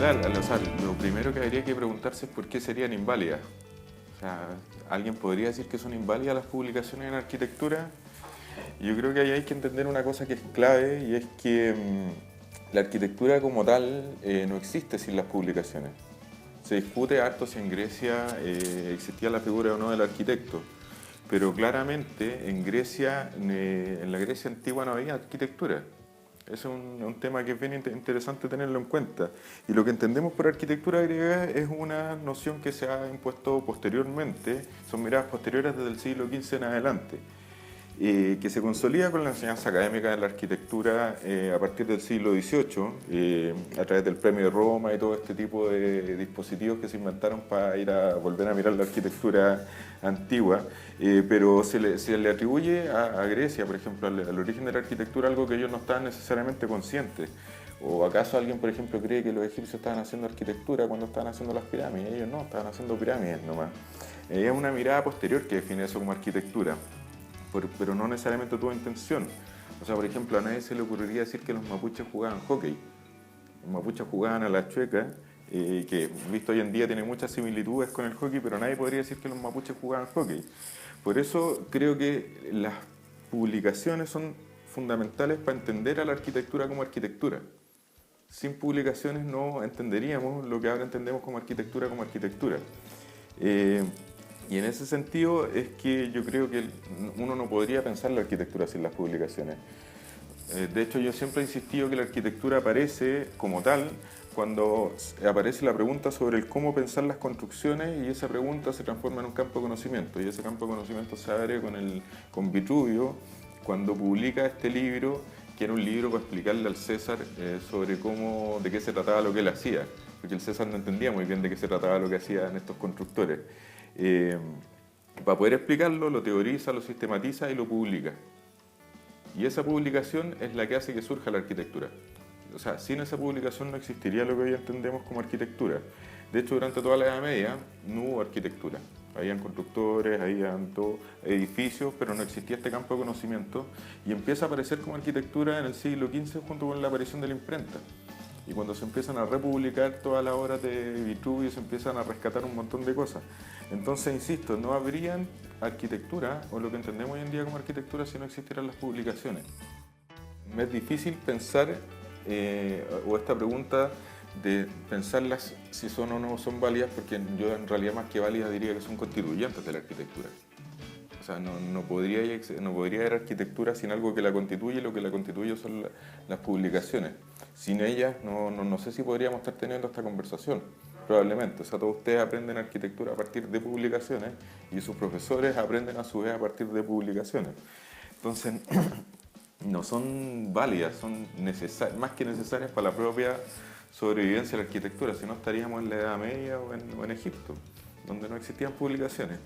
Claro, o sea, lo primero que habría que preguntarse es por qué serían inválidas. O sea, ¿alguien podría decir que son inválidas las publicaciones en arquitectura? Yo creo que ahí hay que entender una cosa que es clave y es que la arquitectura como tal no existe sin las publicaciones. Se discute harto si en Grecia existía la figura o no del arquitecto, pero claramente en Grecia, en la Grecia antigua no había arquitectura. Ese es un tema que es bien interesante tenerlo en cuenta. Y lo que entendemos por arquitectura griega es una noción que se ha impuesto posteriormente, son miradas posteriores desde el siglo XV en adelante, que se consolida con la enseñanza académica de la arquitectura a partir del siglo XVIII, a través del Premio de Roma y todo este tipo de dispositivos que se inventaron para ir a volver a mirar la arquitectura antigua, pero se le atribuye a Grecia, por ejemplo, al origen de la arquitectura, algo que ellos no estaban necesariamente conscientes. ¿O acaso alguien, por ejemplo, cree que los egipcios estaban haciendo arquitectura cuando estaban haciendo las pirámides? Ellos no, estaban haciendo pirámides nomás. Es una mirada posterior que define eso como arquitectura, pero no necesariamente tuvo intención. O sea, por ejemplo, a nadie se le ocurriría decir que los mapuches jugaban hockey. Los mapuches jugaban a la chueca, que visto hoy en día tiene muchas similitudes con el hockey, pero nadie podría decir que los mapuches jugaban hockey. Por eso creo que las publicaciones son fundamentales para entender a la arquitectura como arquitectura. Sin publicaciones no entenderíamos lo que ahora entendemos como arquitectura como arquitectura. Eh, y en ese sentido es que yo creo que uno no podría pensar la arquitectura sin las publicaciones. De hecho, yo siempre he insistido que la arquitectura aparece como tal cuando aparece la pregunta sobre el cómo pensar las construcciones y esa pregunta se transforma en un campo de conocimiento. Y ese campo de conocimiento se abre con Vitruvio cuando publica este libro, que era un libro para explicarle al César sobre de qué se trataba lo que él hacía, porque el César no entendía muy bien de qué se trataba lo que hacían estos constructores. Eh, para poder explicarlo, lo teoriza, lo sistematiza y lo publica. Y esa publicación es la que hace que surja la arquitectura. O sea, sin esa publicación no existiría lo que hoy entendemos como arquitectura. De hecho, durante toda la Edad Media no hubo arquitectura. Habían constructores, habían edificios, pero no existía este campo de conocimiento. Y empieza a aparecer como arquitectura en el siglo XV junto con la aparición de la imprenta. Y cuando se empiezan a republicar todas las obras de Vitruvio, se empiezan a rescatar un montón de cosas. Entonces, insisto, no habría arquitectura, o lo que entendemos hoy en día como arquitectura, si no existieran las publicaciones. Me es difícil pensar, o esta pregunta de pensarlas si son o no son válidas, porque yo en realidad más que válidas diría que son constituyentes de la arquitectura. O sea, no podría haber arquitectura sin algo que la constituye, y lo que la constituye son las publicaciones. Sin ellas, no sé si podríamos estar teniendo esta conversación, probablemente. O sea, todos ustedes aprenden arquitectura a partir de publicaciones y sus profesores aprenden a su vez a partir de publicaciones. Entonces, no son válidas, son más que necesarias para la propia sobrevivencia de la arquitectura, si no estaríamos en la Edad Media o en Egipto, donde no existían publicaciones.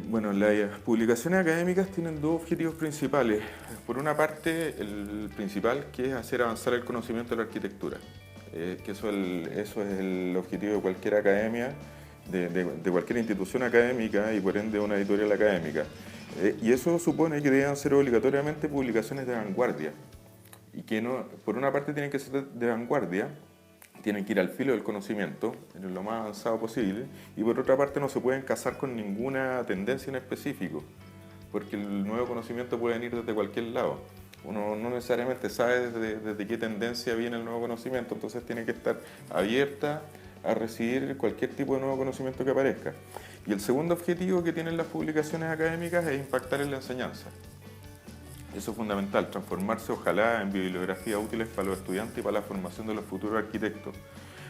Bueno, las publicaciones académicas tienen dos objetivos principales. Por una parte, el principal, que es hacer avanzar el conocimiento de la arquitectura. Que eso es el objetivo de cualquier academia, de cualquier institución académica y por ende una editorial académica. Y eso supone que deben ser obligatoriamente publicaciones de vanguardia. Y que no, por una parte tienen que ser de vanguardia, tienen que ir al filo del conocimiento, en lo más avanzado posible, y por otra parte no se pueden casar con ninguna tendencia en específico, porque el nuevo conocimiento puede venir desde cualquier lado. Uno no necesariamente sabe desde qué tendencia viene el nuevo conocimiento, entonces tiene que estar abierta a recibir cualquier tipo de nuevo conocimiento que aparezca. Y el segundo objetivo que tienen las publicaciones académicas es impactar en la enseñanza. Eso es fundamental, transformarse ojalá en bibliografías útiles para los estudiantes y para la formación de los futuros arquitectos.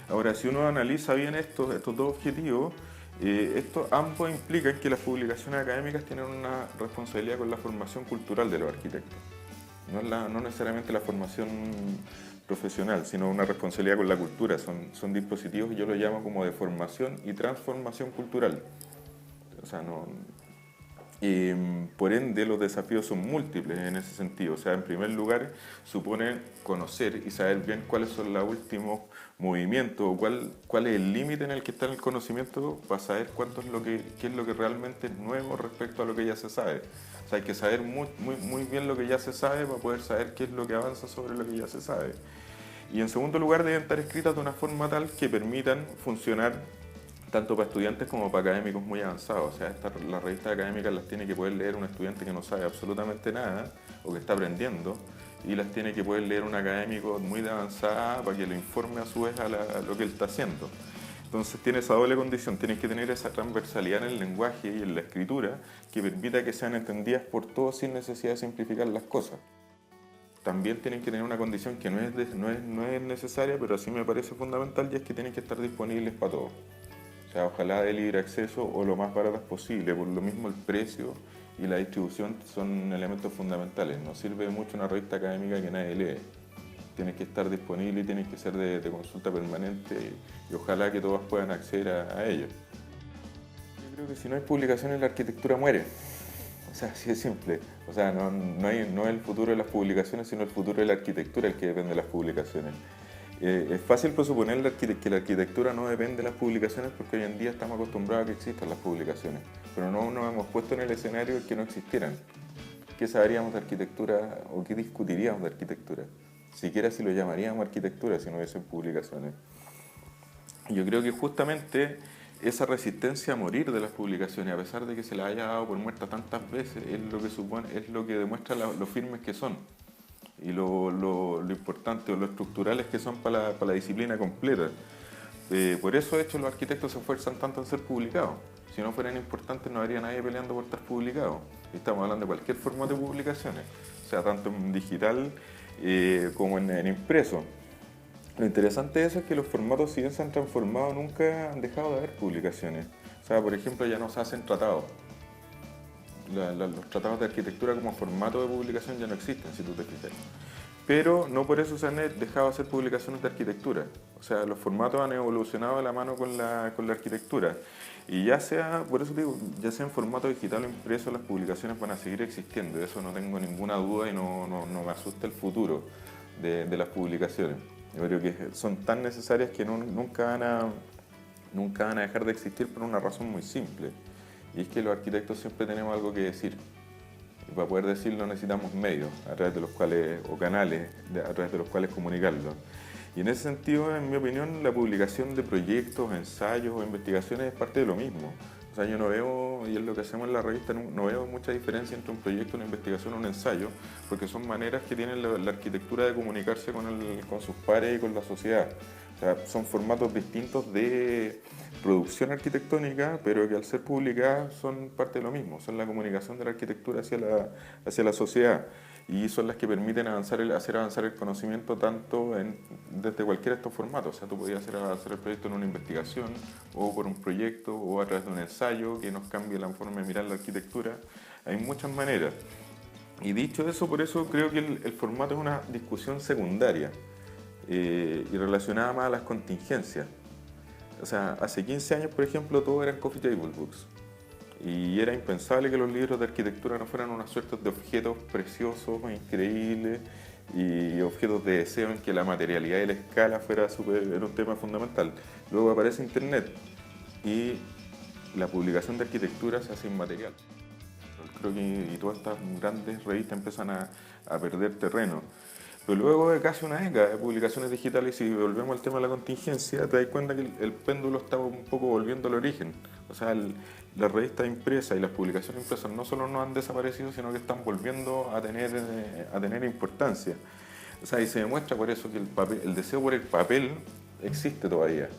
Ahora, si uno analiza bien estos dos objetivos, estos ambos implican que las publicaciones académicas tienen una responsabilidad con la formación cultural de los arquitectos. No necesariamente la formación profesional, sino una responsabilidad con la cultura. Son dispositivos que yo lo llamo como de formación y transformación cultural. O sea, y por ende los desafíos son múltiples en ese sentido. O sea, en primer lugar, suponen conocer y saber bien cuáles son los últimos movimientos o cuál es el límite en el que está el conocimiento para saber qué es lo que realmente es nuevo respecto a lo que ya se sabe. O sea, hay que saber muy bien lo que ya se sabe para poder saber qué es lo que avanza sobre lo que ya se sabe. Y en segundo lugar, deben estar escritas de una forma tal que permitan funcionar tanto para estudiantes como para académicos muy avanzados. O sea, las revistas académicas las tiene que poder leer un estudiante que no sabe absolutamente nada o que está aprendiendo, y las tiene que poder leer un académico muy de avanzada para que lo informe a su vez a lo que él está haciendo. Entonces tiene esa doble condición, tienes que tener esa transversalidad en el lenguaje y en la escritura que permita que sean entendidas por todos sin necesidad de simplificar las cosas. También tienen que tener una condición que no es necesaria, pero sí me parece fundamental, y es que tienen que estar disponibles para todos. O sea, ojalá de libre acceso o lo más baratas posible. Por lo mismo el precio y la distribución son elementos fundamentales. No sirve mucho una revista académica que nadie lee. Tiene que estar disponible y tiene que ser de consulta permanente, y ojalá que todas puedan acceder a ello. Yo creo que si no hay publicaciones la arquitectura muere. O sea, así es simple. O sea, no es el futuro de las publicaciones, sino el futuro de la arquitectura el que depende de las publicaciones. Es fácil presuponer que la arquitectura no depende de las publicaciones porque hoy en día estamos acostumbrados a que existan las publicaciones, pero no nos hemos puesto en el escenario de que no existieran. ¿Qué sabríamos de arquitectura o qué discutiríamos de arquitectura? Siquiera si lo llamaríamos arquitectura si no hubiesen publicaciones. Yo creo que justamente esa resistencia a morir de las publicaciones, a pesar de que se las haya dado por muerta tantas veces, es lo que demuestra lo firmes que son y lo importante o lo estructurales que son para la disciplina completa. Por eso, de hecho, los arquitectos se esfuerzan tanto en ser publicados. Si no fueran importantes, no habría nadie peleando por estar publicados. Estamos hablando de cualquier formato de publicaciones, o sea, tanto en digital como en impreso. Lo interesante de eso es que los formatos, si bien se han transformado, nunca han dejado de haber publicaciones. O sea, por ejemplo, ya no se hacen tratados. Los tratados de arquitectura como formato de publicación ya no existen, si tú te fijas. Pero no por eso se han dejado de hacer publicaciones de arquitectura. O sea, los formatos han evolucionado de la mano con la arquitectura. Y ya sea, por eso digo, ya sea en formato digital o impreso, las publicaciones van a seguir existiendo. De eso no tengo ninguna duda y no me asusta el futuro de las publicaciones. Yo creo que son tan necesarias que nunca van a dejar de existir por una razón muy simple. Y es que los arquitectos siempre tenemos algo que decir. Y para poder decirlo necesitamos medios a través de los cuales, o canales a través de los cuales comunicarlo. Y en ese sentido, en mi opinión, la publicación de proyectos, ensayos o investigaciones es parte de lo mismo. O sea, yo no veo, y es lo que hacemos en la revista, no veo mucha diferencia entre un proyecto, una investigación o un ensayo, porque son maneras que tiene la arquitectura de comunicarse con sus pares y con la sociedad. O sea, son formatos distintos de producción arquitectónica, pero que al ser publicadas son parte de lo mismo, son la comunicación de la arquitectura hacia la sociedad, y son las que permiten hacer avanzar el conocimiento tanto desde cualquiera de estos formatos. O sea, tú podías hacer el proyecto en una investigación, o por un proyecto, o a través de un ensayo que nos cambie la forma de mirar la arquitectura. Hay muchas maneras. Y dicho eso, por eso creo que el formato es una discusión secundaria y relacionada más a las contingencias. O sea, hace 15 años, por ejemplo, todo eran coffee table books. Y era impensable que los libros de arquitectura no fueran unas suertes de objetos preciosos, increíbles, y objetos de deseo en que la materialidad y la escala era un tema fundamental. Luego aparece Internet y la publicación de arquitectura se hace inmaterial. Creo que y todas estas grandes revistas empiezan a perder terreno. Pero luego de casi una década de publicaciones digitales, si volvemos al tema de la contingencia, te das cuenta que el péndulo está un poco volviendo al origen. O sea, las revistas impresas y las publicaciones impresas no solo no han desaparecido, sino que están volviendo a tener importancia. O sea, y se demuestra por eso que el deseo por el papel existe todavía.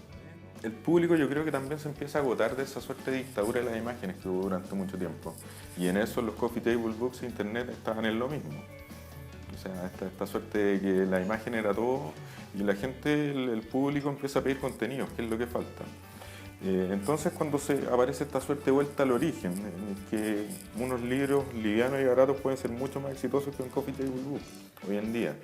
El público, yo creo que también se empieza a agotar de esa suerte de dictadura de las imágenes que hubo durante mucho tiempo. Y en eso los coffee table books e internet estaban en lo mismo. O sea, esta suerte de que la imagen era todo, y la gente, el público empieza a pedir contenidos, que es lo que falta. Entonces, cuando aparece esta suerte de vuelta al origen, en el que unos libros livianos y baratos pueden ser mucho más exitosos que un coffee table book hoy en día.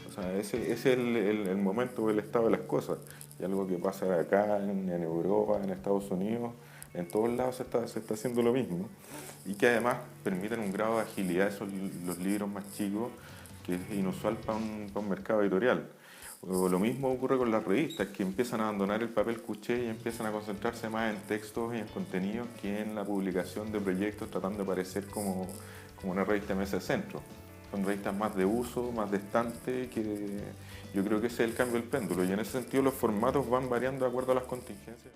O sea, ese es el momento o el estado de las cosas. Y algo que pasa acá, en Europa, en Estados Unidos, en todos lados se está haciendo lo mismo. Y que además permiten un grado de agilidad los libros más chicos, que es inusual para un mercado editorial. O lo mismo ocurre con las revistas, que empiezan a abandonar el papel cuché y empiezan a concentrarse más en textos y en contenidos que en la publicación de proyectos, tratando de parecer como una revista de mesa de centro. son revistas más de uso, más de estante, que yo creo que ese es el cambio del péndulo y en ese sentido los formatos van variando de acuerdo a las contingencias.